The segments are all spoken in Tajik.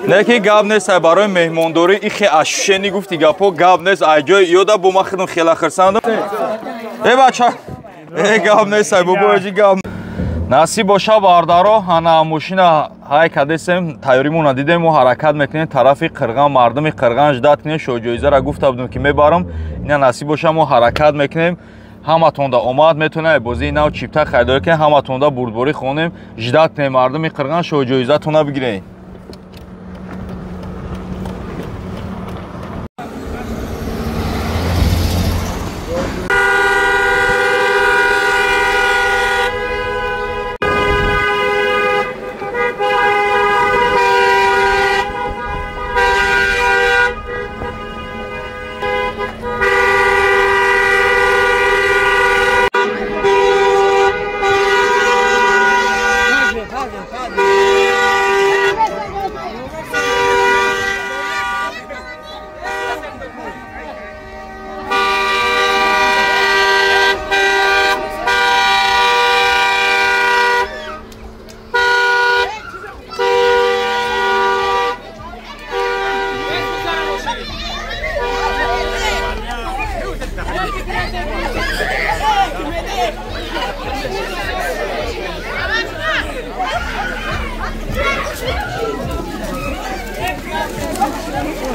Леки гап нест барои меҳмондорӣ ихе ашушени гуфти гапо гап нест айҷои ёда бо ма хидм хела хирсанд бача гап нест бобоҷи гап насиб боша бардаро ҳана мошина ҳай кадесем тайёримона дидем мо ҳаракат мекунем тарафи қирған мардуми қирған ждат кунем шоҳҷоизара гуфта будем ки мебарам ина насиб боша мо ҳаракат мекунем ҳаматонда омад метонем бозии нав чипта хайдорӣ кунем ҳаматонда бурдборӣ хонем ждат кунем мардуми қирған шоҳҷоизатона бигирем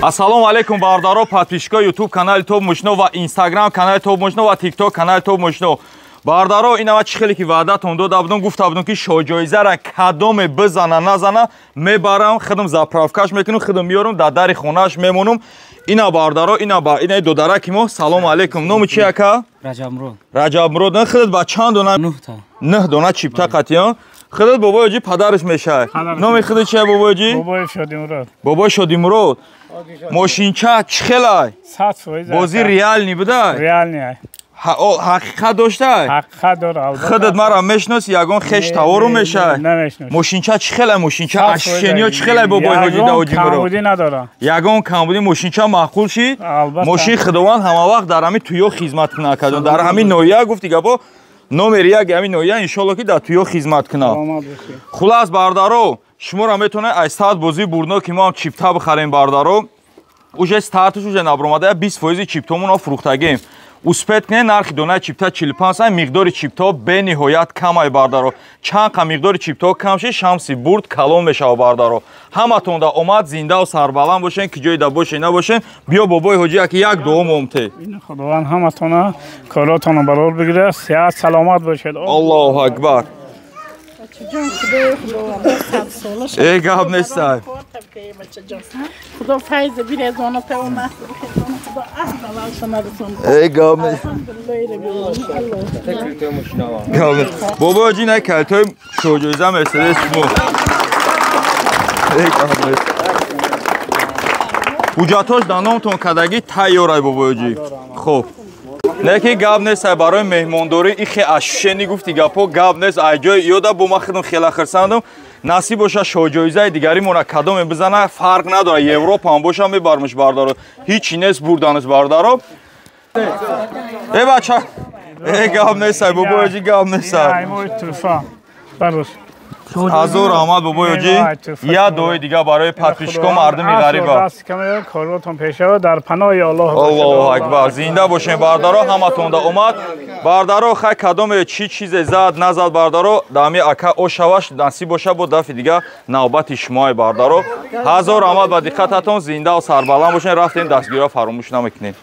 Ассалому алейкум бардаро подписчикои YouTube канали Топ Мошино ва Instagram канали Топ Мошино ва TikTok канали Топ Мошино. Бардаро инава чӣ хеле ки ваъдатон дода будам гуфта будам ки шоҳҷоизара кадоме бизана назана мебарам хидм заправкаш мекунам хидм меёрам дар дари хонааш мемонам ина бардаро ина додараки мо салому алейкум номи чи ака Раҷабмурод на хидат ба чанд дона 9 дона чипта қатиён хидат бобоҷи падараш мешавад номи хидат чи бобоҷи бобои Шодимурод мошинча чӣ хелай 100% бози реални буда реални ҳақиқат доштай ҳақиқат дора хидат мара мешноси ягон хеш тавору мешавад мошинча чӣ хелай мошинча ашшениё чӣ хелай бобои ҳоҷи даоҷимурод ягон камбудӣ мошинча маъқул шид мошини худованд ҳамавақт дар ҳамин туё хизмат кунад кадон дар ҳамин ноҳия гуфти гапо номери як ҳамин ноҳия иншолло ки дар туё хизмат кунад хулас бардаро шуморо метавонед аз старт бозии бурдно ки мо ҳам чипта бихарем бардаро уже старташ уже набромада 20% чиптомуно фурӯхтагем успед кунед нархи донаи чипта 45 сент миқдори чипто бениҳоят камай бардаро чанқа миқдори чипто кам шид шамси бурд калон мешавад бардаро ҳаматонда омад зиндаву сарбаланд бошен ки ҷои да бошен набошен биё бобои ҳоҷи аки як дуо момте худованд ҳаматона коротона барор бигирад сеҳат саломат бошед аллоҳу акбар эй гап нестай خدا فیض بیرزانه تا اون خدا احنا ای گام بابا جی نه کلتای شوجویزه مرسدس شما ای گام حجتاش دانامتون کدگی تیاره بابا جی خب леки гап нест барои меҳмондорӣ ихе ашушени гуфти гапо гап нест айҷои ёда бо ма хидм хела хирсандам насиб боша шоҳҷоизаи дигаримона кадоме бизана фарқ надора европа ҳам боша мебармиш бардаро ҳичи нест бурданис бардаро бача гап нест бобоҷи гап нест ҳазор раҳмат бобои ҳоҷи я дуои дигар барои подписчикон мардуми ғариба аллоҳу акбар зинда бошем бардаро ҳаматонда омад бардаро хай кадоме чӣ чизе зад назад бардаро дами ака ошаваш насиб боша бо дафъи дигар навбати шумои бардаро ҳазор раҳмат ба диққататон зиндаву сарбаланд бошен рафтем дастгириро фаромӯш намекунем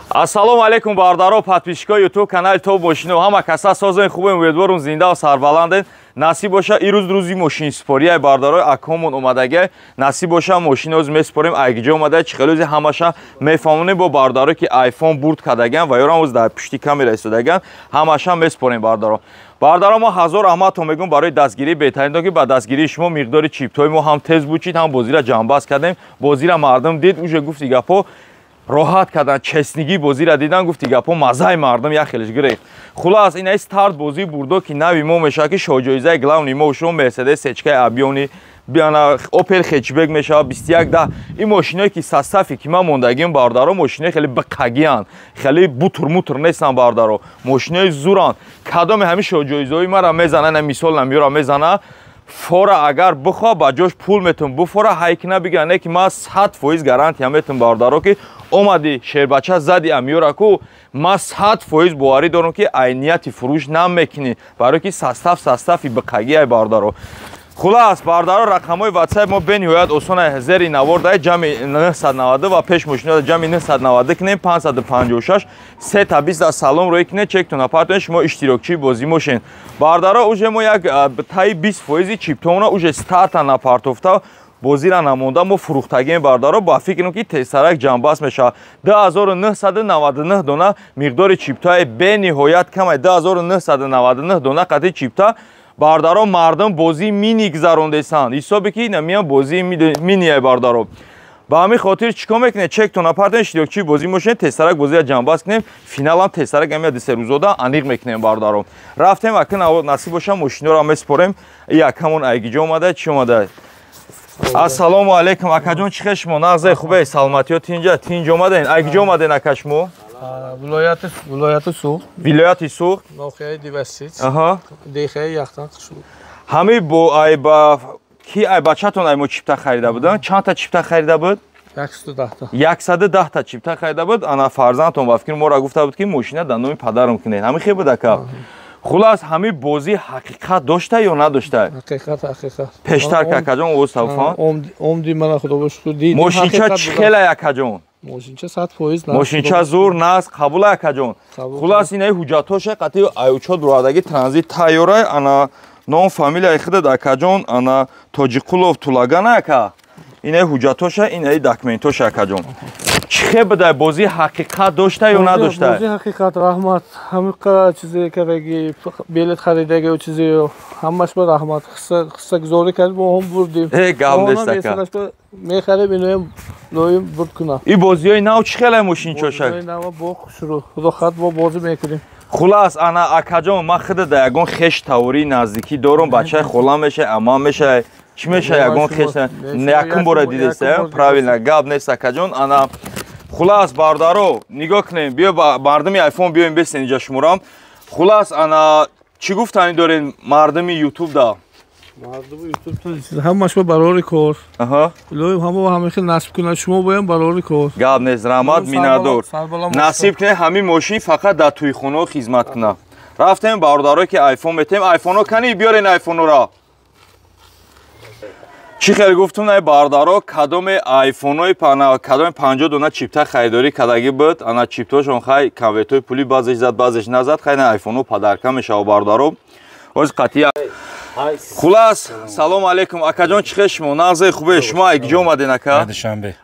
ассалому алейкум бардаро подписчикои YouTube канали Топ Мошино ҳама каса созен хубем умедворум зиндаву сарбаланден насиб боша ирӯз рӯзи мошинисупорияи бардарои акҳомон омадаги насиб боша мошини оз месупорем айгиҷо омада чихелӯзи ҳамаша мефаҳмонем бо бардаро ки айфон бурд кардаган ва ёрам оз дар пишти камера истодаган ҳамаша месупорем бардаро бардаро мо ҳазор раҳматон мегӯм барои дастгирии беҳтарин ки ба дастгирии шумо миқдори чиптои мо ҳам тез бучид ҳам бозира ҷамъбаст кардем бозира мардум дид уже гуфти гапо роҳат кардан честнигӣ бозира дидан гуфти гапо мазаи мардум як хелеш гирехт хулас инаи старт бозии бурдо ки нави мо мешавад ки шоҳҷоизаи главни мо шумо мерседес сечкаи абёни опел хечбек мешавад 2110 ин мошиное ки састафи ки ман мондагим бардаро мошинаи хеле биқагиянд хеле бутур-мутур нестанд бардаро мошинаи зуранд кадоме ҳамин шоҳҷоизаҳои мара мезана ина мисол намёра мезана фора агар бихоҳ ба ҷош пул метавон буфора ҳайкина бигане ки ман 100% гарантия метавон бародаро ки омади шербача зади амёраку ман 100% боварӣ дорам ки айнияти фурӯш намекунӣ барое ки састафи биқагиай бародаро. Хулас бардаро рақамҳои WhatsApp мо бениҳоят осона зери навор ҷамъи 990 ва пеш мошино ҷамъи 990 кунем 556 320 салом рӯй кунем чектон апартон шумо иштирокчии бозӣ мошен. Бардаро уже мо як таи 20% чиптона уже старта напартофта бозира намонда мо фурӯхтагем бардаро ба фикрам ки тезтарак ҷамъбаст мешавад. 2999 дона миқдори чиптаи бениҳоят камай 2999 дона қати чипта бардаро мардум бозӣ мини гузарондесанд ҳисобе ки намиян бозии миниай бардаро. ба ҳамин хотир чӣ кор мекунем чектон апартон иштирокчии бозӣ мошен тезтарак бозия ҷамъбаст кунем финалам тезтарак ҳамия дисерӯзода аниқ мекунем бардаро. рафтем акн насиб боша мошиноро месупорем якамон айгиҷо омада чӣ омада. Ассалому алейкум акаҷон чӣ хел шумо нағзе хубе саломатиё тинҷ омаден айгиҷо омаден ака шумо вилояти суғ вилояти суғ ноҳияи дивасит аҳа деҳияи яхтан қишур ҳами бо ай ба ки ай бачатон ай мо чипта харида будан чанд та чипта харида буд 110 та чипта харида буд ана фарзандтон ба фикр мора гуфта буд ки мошина дар номи падарам кунед ҳамин хел буд ака. Хулас ҳами бозӣ ҳақиқат дошта ё надошта ҳақиқат пештар ки акаҷон озтавфан омди мана худо бошуд дидим мошинча чӣ хелай акаҷон мошинча 100% мошинча зур наст қабул акаҷон. Хулас инаи ҳуҷҷатҳоша қати айучот бурадаги транзит тайёрай ана ном фамилияи худат акаҷон ана тоҷиқулов тулаган ака инаи ҳуҷҷатҳоша инаи документҳоша акаҷон. чӣ хел будай бозӣ ҳақиқат дошта ё надошта бозӣ ҳақиқат раҳмат ҳамиқа чизе кардаги билет харидаги ӯ чизе ҳамаш ба раҳмат қиссагузорӣ кард бо ҳам бурдим гап нест ака мехарем иноем лоим бурд кунам и бозиҳои нав чӣ хелай мошинчоша бо шурӯъ худо хат бо бозӣ мекунем. хулас ана акаҷон ман худа да ягон хеш тавори наздикӣ дорам бачаи холам мешай амам мешай чӣ мешай ягон хеш якум бора дидеста правилно гап нест акаҷон ана хулас бардаро нигоҳ кунем биё мардуми айфон биёем бесен инҷа шуморам. хулас ана чӣ гуфтани доред мардуми ютуб да ҳамаш ба барори кор илоҳим ҳама ҳамин хел насиб кунад шумо боям барори кор гап нест раҳмат миннатдор насиб кунед ҳамин мошин фақат дар тӯйхонаҳо хизмат кунад. рафтем бародарое ки айфон метем айфонҳо кани биёрен айфонҳоро чӣ хел гуфтум ай бардаро кадоме айфонҳои кадоме 50 дона чипта харидорӣ кардагӣ буд ана чипташон хай конвертҳои пулӣ баъзеш зад баъзеш назад хай на айфонҳо падарка мешава бардаро оз қатъи. хулас салому алейкум акаҷон чӣ хел шумо нағзе хубе шумо айгиҷо омаден ака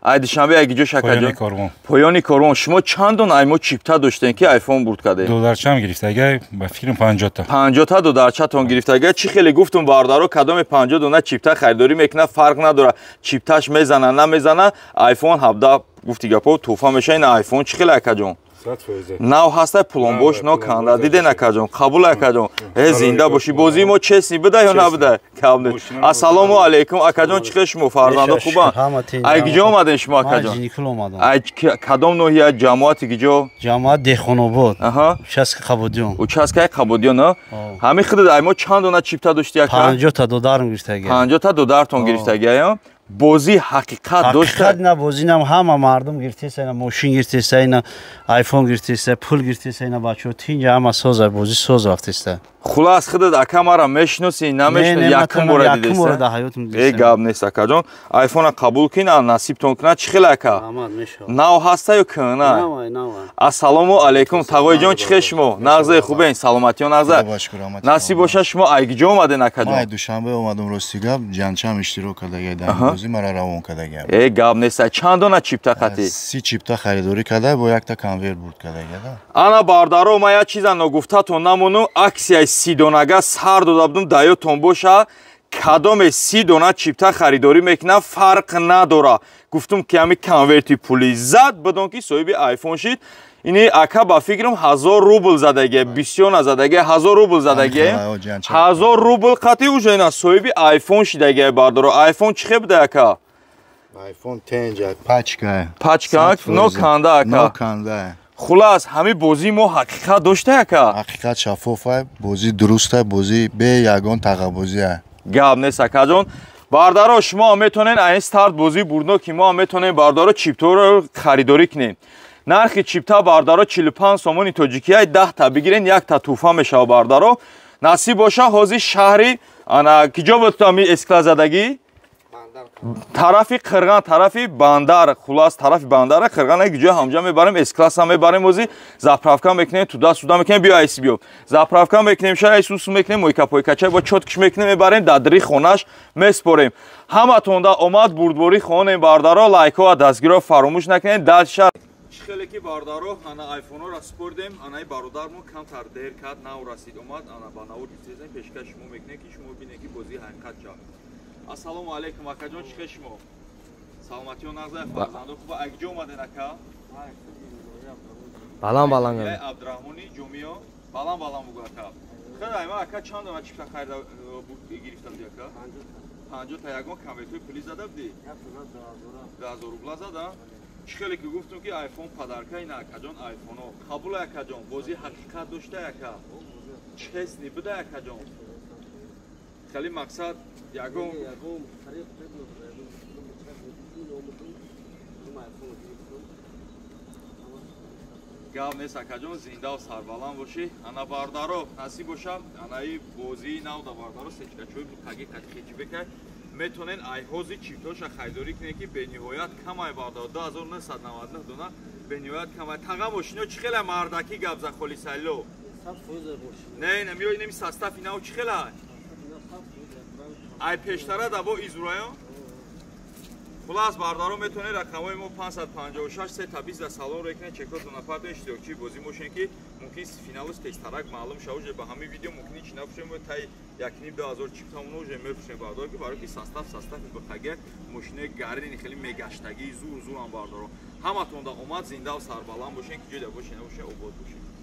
ай душанбе айгиҷош акаҷон поёни корвон шумо чанд дона аймо чипта доштен ки айфон бурд кардед долларчам гирифтага ба фикрам 50 та долларчатон гирифтага чӣ хеле гуфтум бардаро кадоме 50 дона чипта харидорӣ мекунад фарқ надорад чипташ мезана намезана айфон 17 гуфти гапо туҳфа мешай на айфон чӣ хеле акаҷон нав ҳастай пулонбош ноканда диден акаҷон қабул акаҷон зинда бошӣ бозии мо честни буда ё набуда ассалому алейкум акаҷон чӣ хел шумо фарзандо хубанд айгиҷо омаден шумо акаҷон кадом ноҳия ҷамоати гиҷо ҷамоат деҳқонобод участкаи қабудиён ҳамин худат аймо чанд дона чипта дошти ака 50 та додартон гирифтагия бозӣ ҳақиқат дошта на бозӣ нам ҳама мардум гирифтеса ина мошин гирифтеса ина айфон гирифтеса пул гирифтеса ина бачаҳо тинҷа ҳама соза бозӣ соз рафтеста хулас худат ака мара мешиносӣ намешиносӣ якум бора дидеста гап нест акаҷон айфона қабул кин насибтон кунад чӣ хел ака нав ҳаста ё кӯна ассалому алейкум тағоиҷон чӣ хел шумо нағзе хубен саломатиё нағза насиб боша шумо айгиҷо омаден акаҷон душанбе омадам рости гап ҷанчам иштирок кардагия дар бозӣ мара равон кардагия гап нест чанд дона чипта қати 30 чипта харидорӣ карда бо якта конверт бурд кардагия ана бардаро ма як чиза ногуфтатон намонум аксияи 30 донага сар дода будум даётон боша кадоме 30 дона чипта харидорӣ мекунам фарқ надора гуфтум ки ҳами конверти пулӣ зад бидон ки соҳиби айфон шид ини ака ба фикрам 1000 рубл задагия бисёр назадагия 1000 рубл задагия 1000 рубл қати уже ина соҳиби айфон шидагия бардаро айфон чӣ хел буда ака айфон тенҷа пачка ноканда ака хулас ҳами бозии мо ҳақиқат дошта ака ҳақиқат шаффофа бозӣ дурустаа бозӣ бе ягон тағабозия гап нест акаҷон. Бардаро шумо метонен айн старт бозӣ бурдно ки мо метонем бардаро чиптаро харидорӣ кунем. нархи чипта бардаро 45 сомони тоҷикияи 10 та бигирен, 1 та туҳфа мешава бардаро. насиб боша ҳозир шаҳри ана киҷо бутами эскла задагӣ тарафи қирған тарафи бандар хулас тарафи бандара қирған киҷо ҳамҷа мебарем эскласа мебарем ҳозир заправка мекунем туда суда мекунем биё айси биё заправка мекунем ша айсус мекунем мойка пойкача бо чоткиш мекунем мебарем дар дри хонаш меспорем. ҳаматонда омад бурдборӣ хонем бардаро лайкҳо ва дастгиро фаромӯш накунед. далша хеле ки бардаро ана айфонро спордем анаи бародармон камтар дер кард нав расид омад ана ба навуд сезем пешкаш шумо мекунем ки шумо бинед ки бозии ҳақиқат ҷа. ассалому алайкум акаҷон чӣ хел шумо саломатиё нағзай фарзандо хуба акҷо омаден ака балан балан абдурахмони ҷомиё балан балан бугу ака хеле айма ака чанд дона чипта харида гирифта буди ака 50 та ягон конвертои пули зада буди 2000 рубла зада. хеле ки гуфтум ки айфон падарка ина акаҷон айфоно қабул акаҷон бозии ҳақиқат дошта ака честни буда акаҷон хеле мақсад ягон гап нест акаҷон зиндаву сарбаланд бошӣ. ана бардаро насиб бошад анаи бозии навда бардаро сечкачои бутаги қатқичи бекай метонен айҳози чиптоша хайдорӣ кунед ки бениҳоят камай бардаро 2999 дона бениҳоят камай тага мошино чӣ хела мардакӣ гап за холисайло не намиёй неми састафи нав чӣ хела ай пештара дабо изураё хулас бардаро метонед рақамҳои мо 556 3 та 20 да салон рекне чекот до нафартон иштирокчии бозӣ бошен ки мумкин финалус тестарак маълум шава уже ба ҳамин видео мумкин чи нафушем тай 1,5-2,000 чиптамон уже мефушем бардаро ки барои ки састафи бихага мошинаи гарини хеле мегаштагии зур ам бардаро ҳаматон да омад зиндаву сарбаланд бошен ки ҷойда бошен набошен обод бошен.